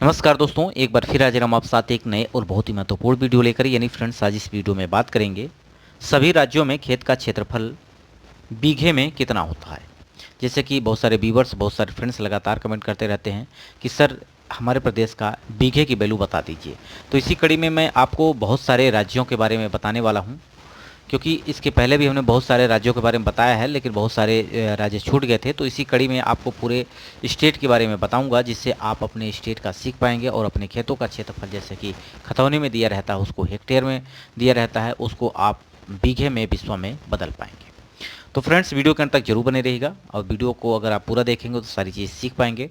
नमस्कार दोस्तों, एक बार फिर हाजिर हम आप साथ एक नए और बहुत ही महत्वपूर्ण वीडियो लेकर। यानी फ्रेंड्स, आज इस वीडियो में बात करेंगे सभी राज्यों में खेत का क्षेत्रफल बीघे में कितना होता है। जैसे कि बहुत सारे व्यूवर्स, बहुत सारे फ्रेंड्स लगातार कमेंट करते रहते हैं कि सर हमारे प्रदेश का बीघे की वैल्यू बता दीजिए। तो इसी कड़ी में मैं आपको बहुत सारे राज्यों के बारे में बताने वाला हूँ, क्योंकि इसके पहले भी हमने बहुत सारे राज्यों के बारे में बताया है, लेकिन बहुत सारे राज्य छूट गए थे। तो इसी कड़ी में आपको पूरे स्टेट के बारे में बताऊंगा, जिससे आप अपने स्टेट का सीख पाएंगे और अपने खेतों का क्षेत्रफल, जैसे कि खतौनी में दिया रहता है उसको हेक्टेयर में दिया रहता है, उसको आप बीघे में, विश्व में बदल पाएंगे। तो फ्रेंड्स, वीडियो के अंत तक जरूर बने रहिएगा, और वीडियो को अगर आप पूरा देखेंगे तो सारी चीज़ सीख पाएंगे।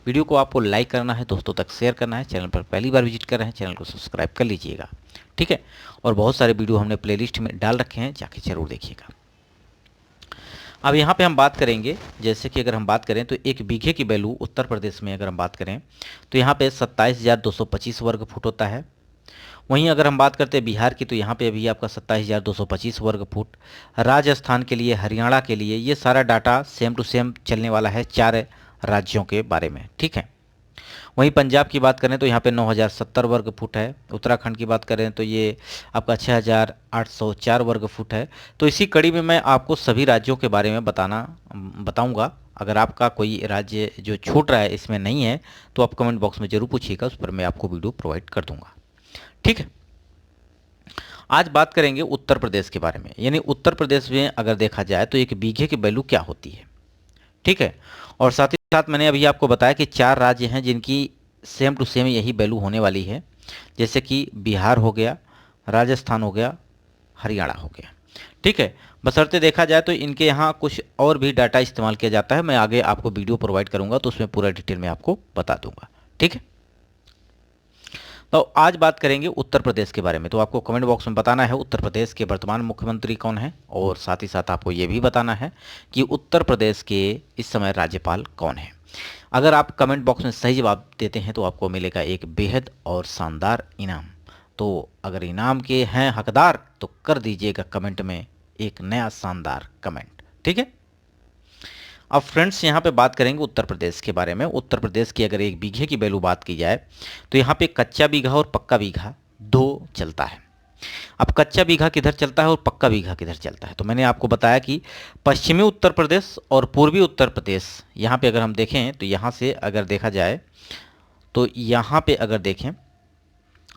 वीडियो को आपको लाइक करना है, दोस्तों तक शेयर करना है, चैनल पर पहली बार विजिट कर रहे हैं चैनल को सब्सक्राइब कर लीजिएगा, ठीक है। और बहुत सारे वीडियो हमने प्लेलिस्ट में डाल रखे हैं, जाके जरूर देखिएगा। अब यहाँ पे हम बात करेंगे, जैसे कि अगर हम बात करें तो एक बीघे की वैल्यू उत्तर प्रदेश में अगर हम बात करें तो यहाँ पे 27,225 वर्ग फुट होता है। वहीं अगर हम बात करते हैं बिहार की, तो यहाँ पे अभी आपका 27,225 वर्ग फुट। राजस्थान के लिए, हरियाणा के लिए, ये सारा डाटा सेम टू सेम चलने वाला है चार राज्यों के बारे में, ठीक है। वहीं पंजाब की बात करें तो यहाँ पे 9,070 वर्ग फुट है। उत्तराखंड की बात करें तो ये आपका 6,804 वर्ग फुट है। तो इसी कड़ी में मैं आपको सभी राज्यों के बारे में बताऊंगा। अगर आपका कोई राज्य जो छूट रहा है, इसमें नहीं है, तो आप कमेंट बॉक्स में जरूर पूछिएगा, उस पर मैं आपको वीडियो प्रोवाइड कर दूंगा, ठीक है। आज बात करेंगे उत्तर प्रदेश के बारे में। यानी उत्तर प्रदेश में अगर देखा जाए तो एक बीघे की वैल्यू क्या होती है, ठीक है। और साथ ही साथ मैंने अभी आपको बताया कि चार राज्य हैं जिनकी सेम टू सेम यही वैल्यू होने वाली है। जैसे कि बिहार हो गया, राजस्थान हो गया, हरियाणा हो गया, ठीक है। बशर्ते देखा जाए तो इनके यहाँ कुछ और भी डाटा इस्तेमाल किया जाता है। मैं आगे आपको वीडियो प्रोवाइड करूंगा तो उसमें पूरा डिटेल में आपको बता दूंगा, ठीक है। तो आज बात करेंगे उत्तर प्रदेश के बारे में। तो आपको कमेंट बॉक्स में बताना है उत्तर प्रदेश के वर्तमान मुख्यमंत्री कौन है, और साथ ही साथ आपको ये भी बताना है कि उत्तर प्रदेश के इस समय राज्यपाल कौन है। अगर आप कमेंट बॉक्स में सही जवाब देते हैं तो आपको मिलेगा एक बेहद और शानदार इनाम। तो अगर इनाम के हैं हकदार तो कर दीजिएगा कमेंट में एक नया शानदार कमेंट, ठीक है। अब फ्रेंड्स, यहाँ पे बात करेंगे उत्तर प्रदेश के बारे में। उत्तर प्रदेश की अगर एक बीघे की वैल्यू बात की जाए तो यहाँ पे कच्चा बीघा और पक्का बीघा दो चलता है। अब कच्चा बीघा किधर चलता है और पक्का बीघा किधर चलता है, तो मैंने आपको बताया कि पश्चिमी उत्तर प्रदेश और पूर्वी उत्तर प्रदेश, यहाँ पे अगर हम देखें तो यहाँ से अगर देखा जाए तो यहाँ पे अगर देखें,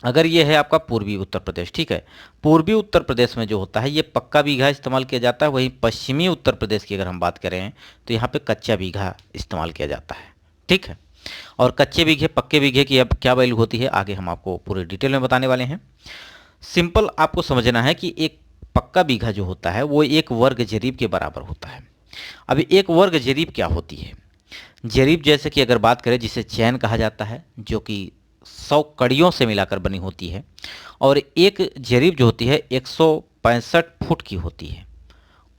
अगर ये है आपका पूर्वी उत्तर प्रदेश, ठीक है। पूर्वी उत्तर प्रदेश में जो होता है ये पक्का बीघा इस्तेमाल किया जाता है। वहीं पश्चिमी उत्तर प्रदेश की अगर हम बात करें तो यहाँ पे कच्चा बीघा इस्तेमाल किया जाता है, ठीक है। और कच्चे बीघे, पक्के बीघे की अब क्या वैल्यू होती है, आगे हम आपको पूरे डिटेल में बताने वाले हैं। सिंपल आपको समझना है कि एक पक्का बीघा जो होता है वो एक वर्ग जरीब के बराबर होता है। अब एक वर्ग जरीब क्या होती है? जरीब, जैसे कि अगर बात करें, जिसे चैन कहा जाता है, जो कि 100 कड़ियों से मिलाकर बनी होती है। और एक जरीब जो होती है 165 फुट की होती है।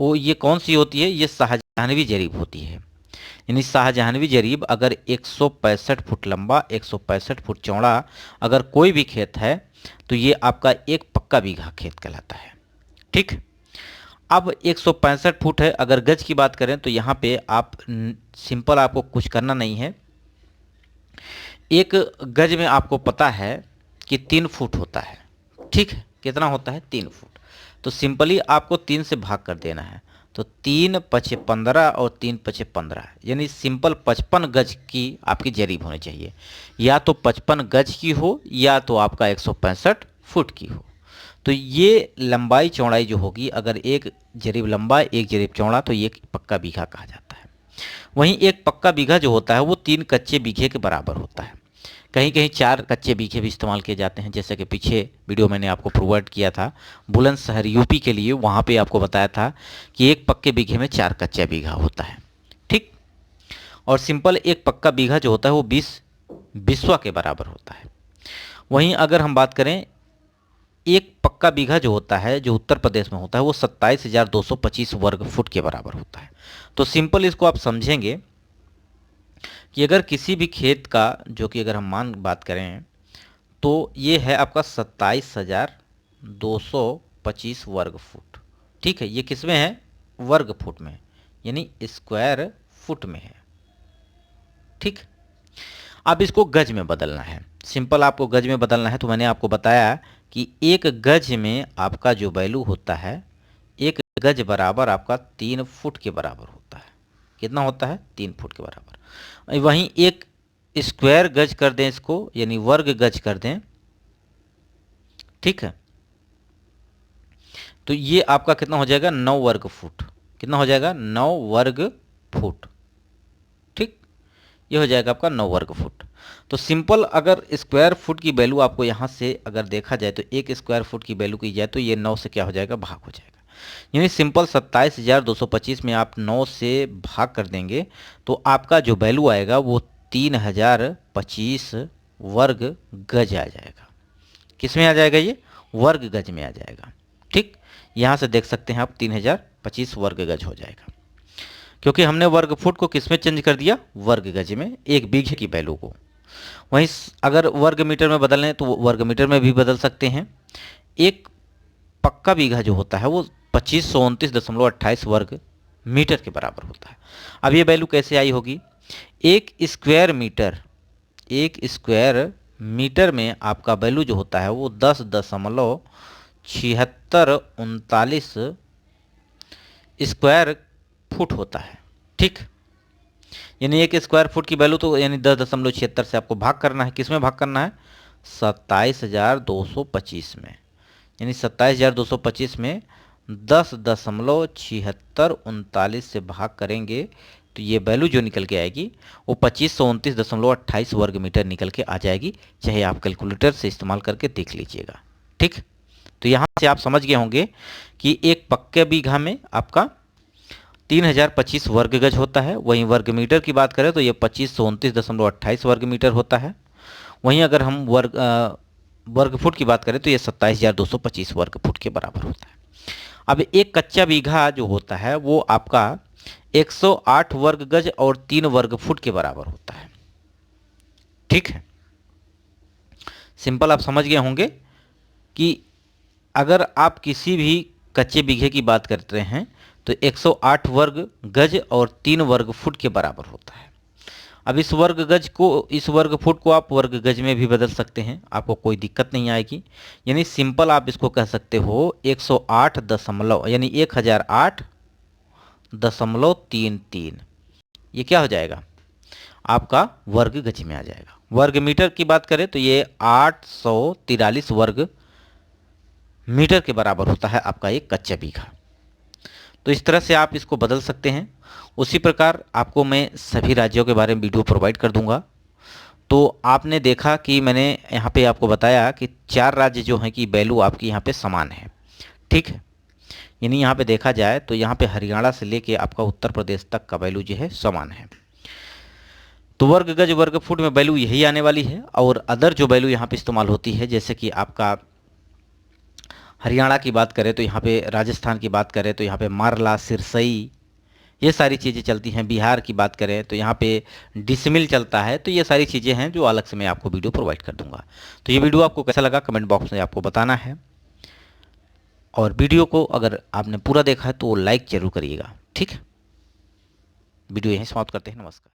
वो ये कौन सी होती है? ये शाहजहानवी जरीब होती है। यानी शाहजहानवी जरीब अगर 165 फुट लंबा, 165 फुट चौड़ा अगर कोई भी खेत है तो ये आपका एक पक्का बीघा खेत कहलाता है, ठीक। अब 165 फुट है। अगर गज की बात करें तो यहाँ पे आप सिंपल, आपको कुछ करना नहीं है। एक गज में आपको पता है कि 3 फुट होता है, ठीक है। कितना होता है? 3 फुट। तो सिंपली आपको 3 से भाग कर देना है। तो 3×5 = 15 और 3×5 = 15, यानी सिंपल 55 गज की आपकी जरीब होनी चाहिए। या तो 55 गज की हो या तो आपका 165 फुट की हो। तो ये लंबाई चौड़ाई जो होगी, अगर एक जरीब लंबा एक जरीब चौड़ा, तो ये पक्का बीघा कहा जाता है। वहीं एक पक्का बीघा जो होता है वो 3 कच्चे बीघे के बराबर होता है। कहीं कहीं 4 कच्चे बीघे भी इस्तेमाल किए जाते हैं, जैसे कि पीछे वीडियो मैंने आपको प्रोवाइड किया था बुलंदशहर यूपी के लिए, वहाँ पे आपको बताया था कि एक पक्के बीघे में 4 कच्चा बीघा होता है, ठीक। और सिंपल एक पक्का बीघा जो होता है वो 20 बिस्वा के बराबर होता है। वहीं अगर हम बात करें, एक पक्का बीघा जो होता है, जो उत्तर प्रदेश में होता है, वो 27,225 वर्ग फुट के बराबर होता है। तो सिंपल इसको आप समझेंगे कि अगर किसी भी खेत का, जो कि अगर हम मान बात करें तो ये है आपका 27,225 वर्ग फुट, ठीक है। ये किस में है? वर्ग फुट में, यानी स्क्वायर फुट में है, ठीक। अब इसको गज में बदलना है, सिंपल आपको गज में बदलना है। तो मैंने आपको बताया कि एक गज में आपका जो वैल्यू होता है, एक गज बराबर आपका 3 फुट के बराबर होता है। कितना होता है? 3 फुट के बराबर। वहीं एक स्क्वायर गज कर दें इसको, यानी वर्ग गज कर दें, ठीक है, तो ये आपका कितना हो जाएगा? 9 वर्ग फुट। कितना हो जाएगा? 9 वर्ग फुट। ठीक, ये हो जाएगा आपका 9 वर्ग फुट। तो सिंपल अगर स्क्वायर फुट की वैल्यू आपको यहाँ से अगर देखा जाए तो एक स्क्वायर फुट की वैल्यू की जाए तो ये 9 से क्या हो जाएगा? भाग हो जाएगा। यानी सिंपल 27,225 में आप 9 से भाग कर देंगे तो आपका जो वैल्यू आएगा वो 3025 वर्ग गज आ जाएगा। किस में आ जाएगा? ये वर्ग गज में आ जाएगा। ठीक, यहाँ से देख सकते हैं आप 3025 वर्ग गज हो जाएगा, क्योंकि हमने वर्ग फुट को किस में चेंज कर दिया? वर्ग गज में, एक बीघे की वैल्यू को। वहीं अगर वर्ग मीटर में बदलना है तो वर्ग मीटर में भी बदल सकते हैं। एक पक्का बीघा जो होता है वो 2529.28 वर्ग मीटर के बराबर होता है। अब ये वैल्यू कैसे आई होगी? एक स्क्वायर मीटर में आपका वैल्यू जो होता है वो 10.7639 स्क्वायर फुट होता है। ठीक, यानी एक स्क्वायर फुट की वैल्यू तो यानी 10.76 से आपको भाग करना है। किस में भाग करना है? 27,225 में। यानी 27,225 में 10.7639 से भाग करेंगे तो ये वैल्यू जो निकल के आएगी वो 2529.28 वर्ग मीटर निकल के आ जाएगी। चाहे आप कैलकुलेटर से इस्तेमाल करके देख लीजिएगा। ठीक, तो यहाँ से आप समझ गए होंगे कि एक पक्के बीघा में आपका 3025 वर्ग गज होता है। वहीं वर्ग मीटर की बात करें तो ये 2529.28 वर्ग मीटर होता है। वहीं अगर हम वर्ग फुट की बात करें तो ये 27,225 वर्ग फुट के बराबर होता है। अब एक कच्चा बीघा जो होता है वो आपका 108 वर्ग गज और 3 वर्ग फुट के बराबर होता है। ठीक है, सिंपल आप समझ गए होंगे कि अगर आप किसी भी कच्चे बीघे की बात करते हैं तो 108 वर्ग गज और 3 वर्ग फुट के बराबर होता है। अब इस वर्ग फुट को आप वर्ग गज में भी बदल सकते हैं, आपको कोई दिक्कत नहीं आएगी। यानी सिंपल आप इसको कह सकते हो 108 दशमलव यानी 1008.33। ये क्या हो जाएगा? आपका वर्ग गज में आ जाएगा। वर्ग मीटर की बात करें तो ये 843 वर्ग मीटर के बराबर होता है आपका एक कच्चा बीघा। तो इस तरह से आप इसको बदल सकते हैं। उसी प्रकार आपको मैं सभी राज्यों के बारे में वीडियो प्रोवाइड कर दूंगा। तो आपने देखा कि मैंने यहाँ पे आपको बताया कि 4 राज्य जो हैं कि वैल्यू आपकी यहाँ पे समान है। ठीक है, यानी यहाँ पे देखा जाए तो यहाँ पे हरियाणा से लेके आपका उत्तर प्रदेश तक का वैल्यू जो है समान है। तो वर्ग गज वर्ग फुट में वैल्यू यही आने वाली है। और अदर जो वैल्यू यहाँ पे इस्तेमाल होती है, जैसे कि आपका हरियाणा की बात करें तो यहाँ पे, राजस्थान की बात करें तो यहाँ पे मारला, सिरसई, ये सारी चीज़ें चलती हैं। बिहार की बात करें तो यहाँ पे डिसमिल चलता है। तो ये सारी चीज़ें हैं जो अलग से मैं आपको वीडियो प्रोवाइड कर दूंगा। तो ये वीडियो आपको कैसा लगा कमेंट बॉक्स में आपको बताना है। और वीडियो को अगर आपने पूरा देखा है तो लाइक जरूर करिएगा। ठीक है, वीडियो यहीं समाप्त करते हैं। नमस्कार।